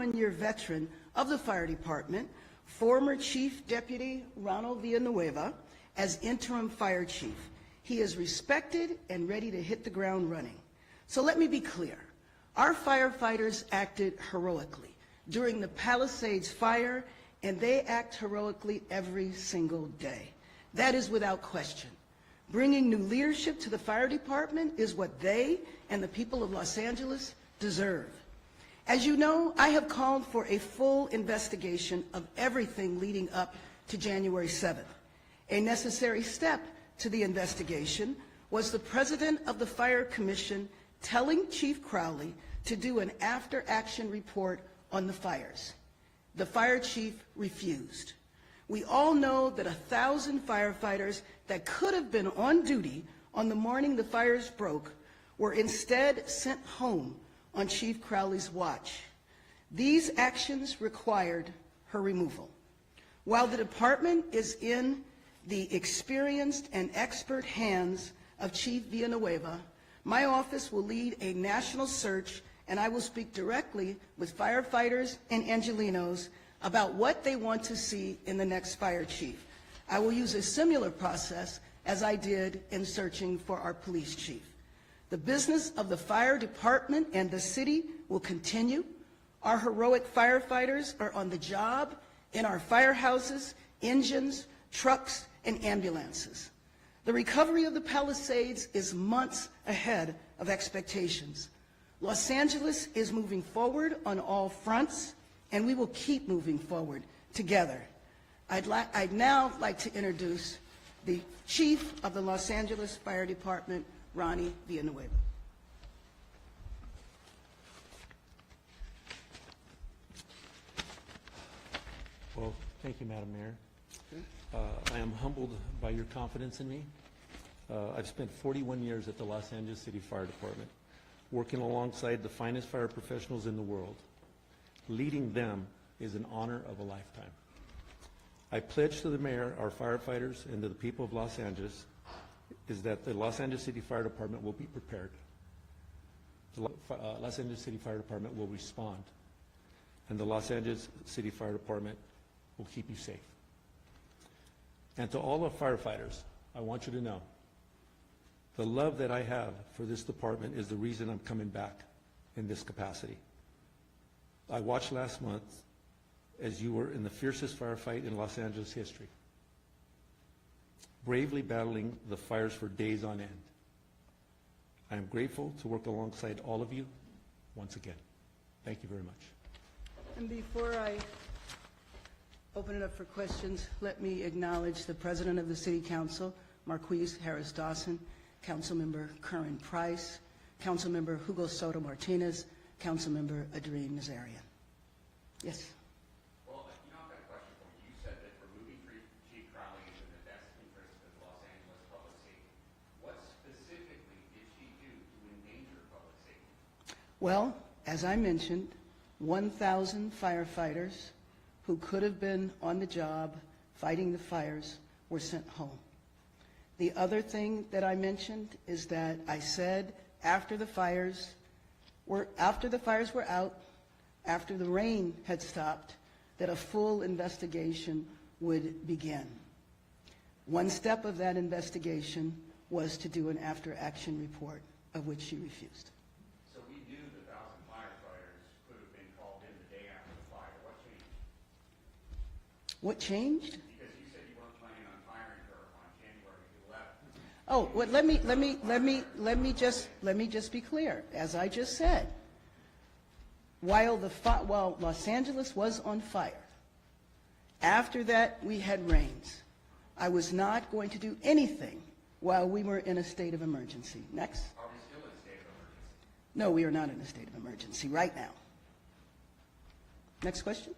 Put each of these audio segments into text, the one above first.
21-year veteran of the fire department, former Chief Deputy Ronald Villanueva, as interim fire chief. He is respected and ready to hit the ground running. So let me be clear. Our firefighters acted heroically during the Palisades fire, and they act heroically every single day. That is without question. Bringing new leadership to the fire department is what they and the people of Los Angeles deserve. As you know, I have called for a full investigation of everything leading up to January 7th. A necessary step to the investigation was the president of the Fire Commission telling Chief Crowley to do an after-action report on the fires. The fire chief refused. We all know that 1,000 firefighters that could have been on duty on the morning the fires broke were instead sent home on Chief Crowley's watch. These actions required her removal. While the department is in the experienced and expert hands of Chief Villanueva, my office will lead a national search, and I will speak directly with firefighters and Angelenos about what they want to see in the next fire chief. I will use a similar process as I did in searching for our police chief. The business of the fire department and the city will continue. Our heroic firefighters are on the job in our firehouses, engines, trucks, and ambulances. The recovery of the Palisades is months ahead of expectations. Los Angeles is moving forward on all fronts, and we will keep moving forward together. I'd now like to introduce the Chief of the Los Angeles Fire Department, Ronnie Villanueva. Well, thank you, Madam Mayor. I am humbled by your confidence in me. I've spent 41 years at the Los Angeles City Fire Department, working alongside the finest fire professionals in the world. Leading them is an honor of a lifetime. I pledge to the mayor, our firefighters, and to the people of Los Angeles is that the Los Angeles City Fire Department will be prepared. The Los Angeles City Fire Department will respond, and the Los Angeles City Fire Department will keep you safe. And to all our firefighters, I want you to know the love that I have for this department is the reason I'm coming back in this capacity. I watched last month as you were in the fiercest firefight in Los Angeles history, bravely battling the fires for days on end. I am grateful to work alongside all of you once again. Thank you very much. And before I open it up for questions, let me acknowledge the President of the City Council, Marquise Harris Dawson, Councilmember Curran Price, Councilmember Hugo Soto Martinez, Councilmember Adrien Nazarian. Yes? Well, you know, I've got a question for you. You said that removing Chief Crowley is in the best interest of Los Angeles public safety. What specifically did she do to endanger public safety? Well, as I mentioned, 1,000 firefighters who could have been on the job fighting the fires were sent home. The other thing that I mentioned is that I said after the fires were out, after the rain had stopped, that a full investigation would begin. One step of that investigation was to do an after-action report, of which she refused. So we knew the 1,000 firefighters could have been called in the day after the fire. What changed? What changed? Because you said you weren't planning on firing her on January 11th. Oh, well, let me just be clear. As I just said, while Los Angeles was on fire, after that we had rains. I was not going to do anything while we were in a state of emergency. Next. Are we still in a state of emergency? No, we are not in a state of emergency right now. Next question.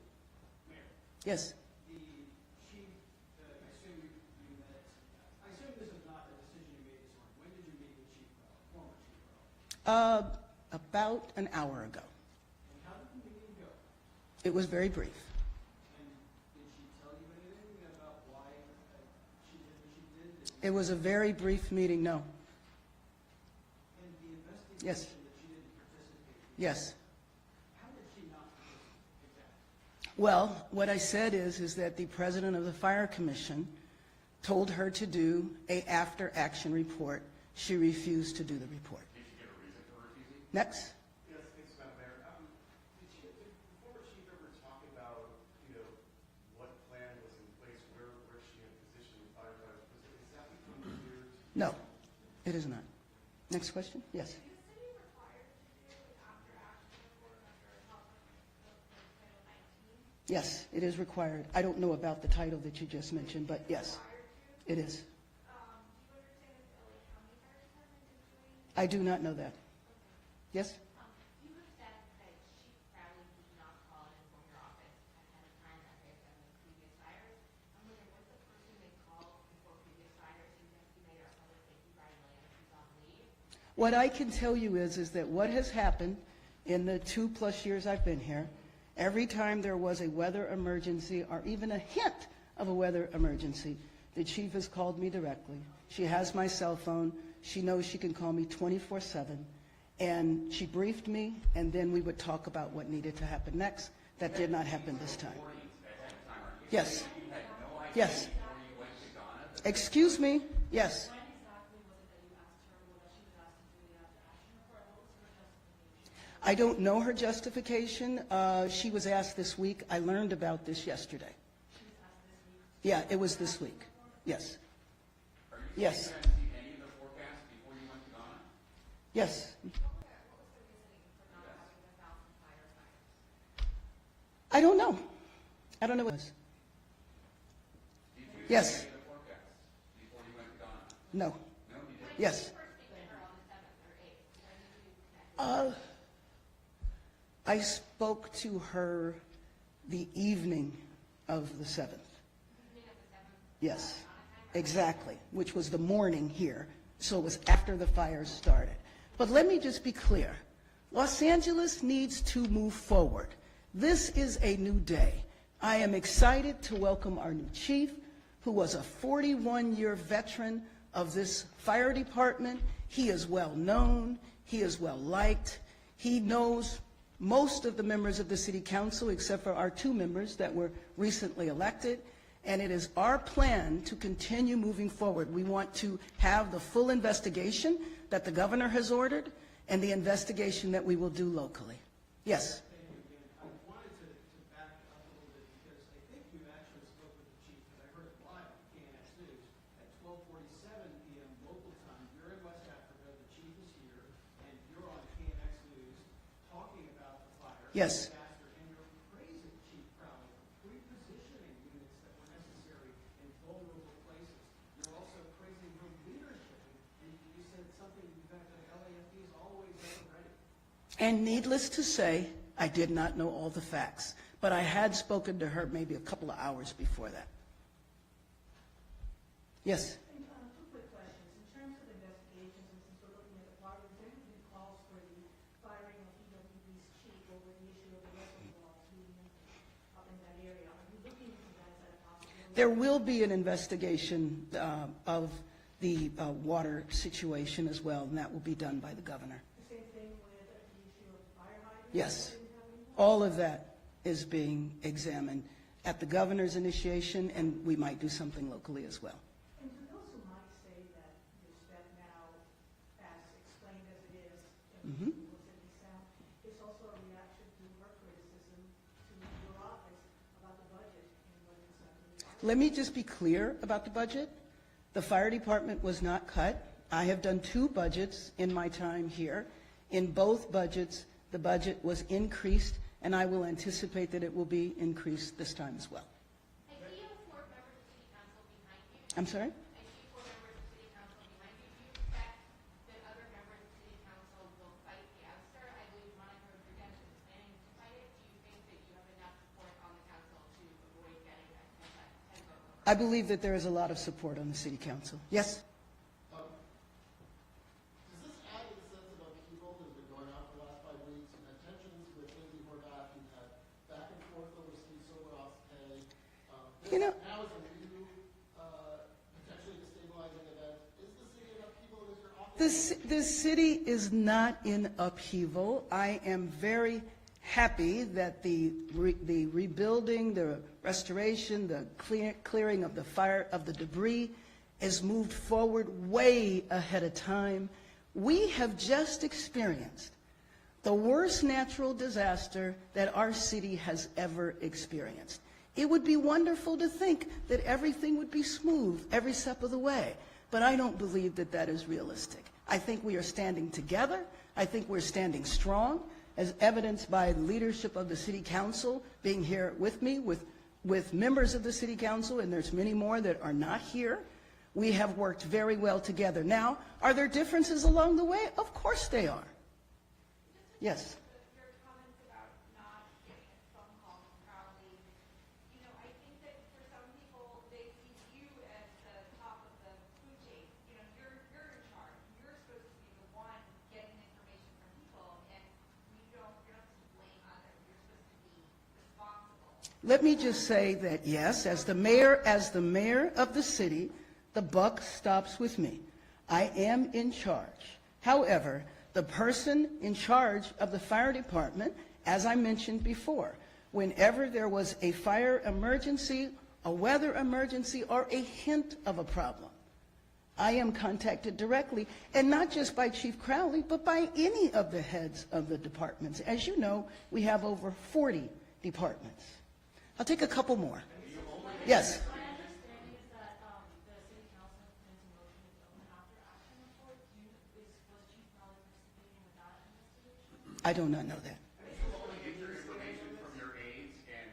Mayor. Yes. The chief, I assume you met, I assume this is not a decision you made this morning. When did you meet with Chief Crowley, former Chief Crowley? About an hour ago. And how did the meeting go? It was very brief. And did she tell you anything about why she did what she did? It was a very brief meeting, no. And the investigation Yes. that she didn't participate in, Yes. how did she not participate? Well, what I said is that the president of the Fire Commission told her to do a after-action report. She refused to do the report. Did she give a reason for refusing? Next. Yes, thanks, Madam Mayor. Did the former chief ever talk about, what plan was in place, where she had positioned the firefighters? Is that becoming clear to you? No, it is not. Next question? Yes. Is the city required to do an after-action report under Title 19? Yes, it is required. I don't know about the title that you just mentioned, but yes, it is. Do you understand that the LA County Fire Department is doing? I do not know that. Yes? You have said that Chief Crowley did not call and inform your office ahead of time that there have been previous fires. I'm wondering, was the person they called before previous fires investigator of public safety Brian Williams who's on leave? What I can tell you is that what has happened in the 2+ years I've been here, every time there was a weather emergency or even a hint of a weather emergency, the chief has called me directly. She has my cell phone. She knows she can call me 24/7. And she briefed me, and then we would talk about what needed to happen next. That did not happen this time. Yes. Yes. Excuse me? Yes. When exactly was it that you asked her, or that she was asked to do the after-action report? What was her justification? I don't know her justification. She was asked this week. I learned about this yesterday. She was asked this week. Yeah, it was this week. Yes. Are you Yes. saying you hadn't seen any of the forecasts before you went to Ghana? Yes. What was the reasoning for not having the 1,000 firefighters? I don't know. I don't know what it was. Did you Yes. see any of the forecasts before you went to Ghana? No. No, you didn't. Yes. First speak to her on the 7th or 8th. When did you connect? I spoke to her the evening of the 7th. Evening of the 7th? Yes, exactly, which was the morning here, so it was after the fires started. But let me just be clear. Los Angeles needs to move forward. This is a new day. I am excited to welcome our new chief, who was a 41-year veteran of this fire department. He is well known. He is well liked. He knows most of the members of the city council, except for our 2 members that were recently elected. And it is our plan to continue moving forward. We want to have the full investigation that the governor has ordered and the investigation that we will do locally. Yes. Thank you again. I wanted to back up a little bit because I think you actually spoke with the chief, because I heard it live on KNX News at 12:47 p.m. local time. You're in West Africa, the chief is here, and you're on KNX News talking about the fire. Yes. Disaster, and you're praising Chief Crowley for repositioning units that were necessary in vulnerable places. You're also praising her leadership, and you said something, in fact, that LAFD is always ever ready. And needless to say, I did not know all the facts, but I had spoken to her maybe a couple of hours before that. Yes. Two quick questions. In terms of investigations, and since we're looking at the department, there have been calls for the firing of EWB's chief over the issue of the wrestling balls being up in that area. Are you looking into that? Is that a possibility? There will be an investigation of the water situation as well, and that will be done by the governor. The same thing with the issue of fire hydrants? Yes. Didn't have any? All of that is being examined at the governor's initiation, and we might do something locally as well. And to those who might say that this step now, as explained as it is, Mhm. was in the South, it's also a reaction to her criticism to your office about the budget and what it's going to be. Let me just be clear about the budget. The fire department was not cut. I have done 2 budgets in my time here. In both budgets, the budget was increased, and I will anticipate that it will be increased this time as well. I see you have 4 members of city council behind you. I'm sorry? I see 4 members of city council behind you. Do you expect that other members of city council will fight the ouster? I believe Monica Rodriguez is planning to fight it. Do you think that you have enough support on the council to avoid getting a 10 vote? I believe that there is a lot of support on the city council. Yes? Does this add to the sense of upheaval that has been going on for the last 5 weeks, and the tensions with Lindsay Horvath, and back and forth over Steve Soboroff's pay? You know- Now is a new, potentially destabilizing event. Is the city in upheaval? Is your office? The city is not in upheaval. I am very happy that the rebuilding, the restoration, the clearing of the fire, of the debris is moved forward way ahead of time. We have just experienced the worst natural disaster that our city has ever experienced. It would be wonderful to think that everything would be smooth every step of the way, but I don't believe that that is realistic. I think we are standing together. I think we're standing strong, as evidenced by the leadership of the City Council being here with me, with members of the City Council, and there's many more that are not here. We have worked very well together. Now, are there differences along the way? Of course they are. Yes. Your comments about not getting a phone call from Crowley, I think that for some people, they see you as the top of the food chain. You're in charge. You're supposed to be the one getting information from people, and you're not supposed to blame others. You're supposed to be responsible. Let me just say that, yes, as the mayor of the city, the buck stops with me. I am in charge. However, the person in charge of the fire department, as I mentioned before, whenever there was a fire emergency, a weather emergency, or a hint of a problem, I am contacted directly, and not just by Chief Crowley, but by any of the heads of the departments. As you know, we have over 40 departments. I'll take a couple more. Yes. My understanding is that the city council plans a motion its own after action report. Was Chief Crowley participating with that investigation? I do not know that. Do you only get your information from your aides and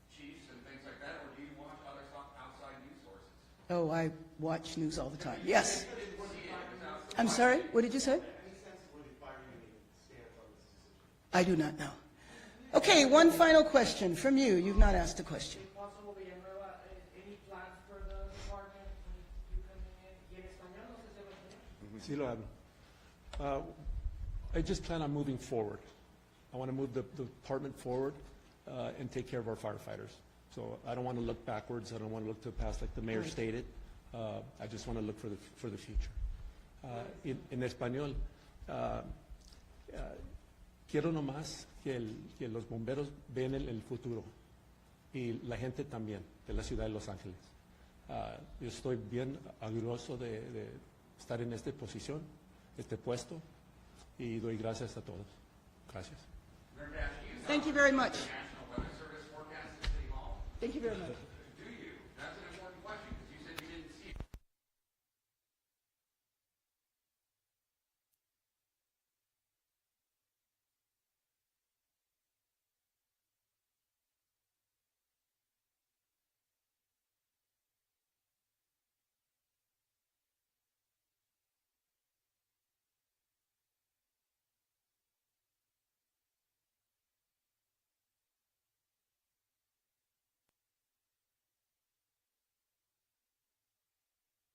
chiefs and things like that, or do you watch other outside news sources? Oh, I watch news all the time. Yes. I'm sorry? What did you say? Any sense of where the fire union stands on this decision? I do not know. Okay, one final question from you. You've not asked a question. Councilor Villanueva, any plans for the department when you coming in? ¿Y en español no se sabe español? Sí lo hablo. I just plan on moving forward. I want to move the department forward and take care of our firefighters. So I don't want to look backwards. I don't want to look to the past like the mayor stated. I just want to look for the future. En español, quiero nomás que los bomberos vean el futuro y la gente también de la ciudad de Los Ángeles. Yo estoy bien orgulloso de estar en esta posición, este puesto, y doy gracias a todos. Gracias. Thank you very much. National Weather Service forecast at City Hall. Thank you very much.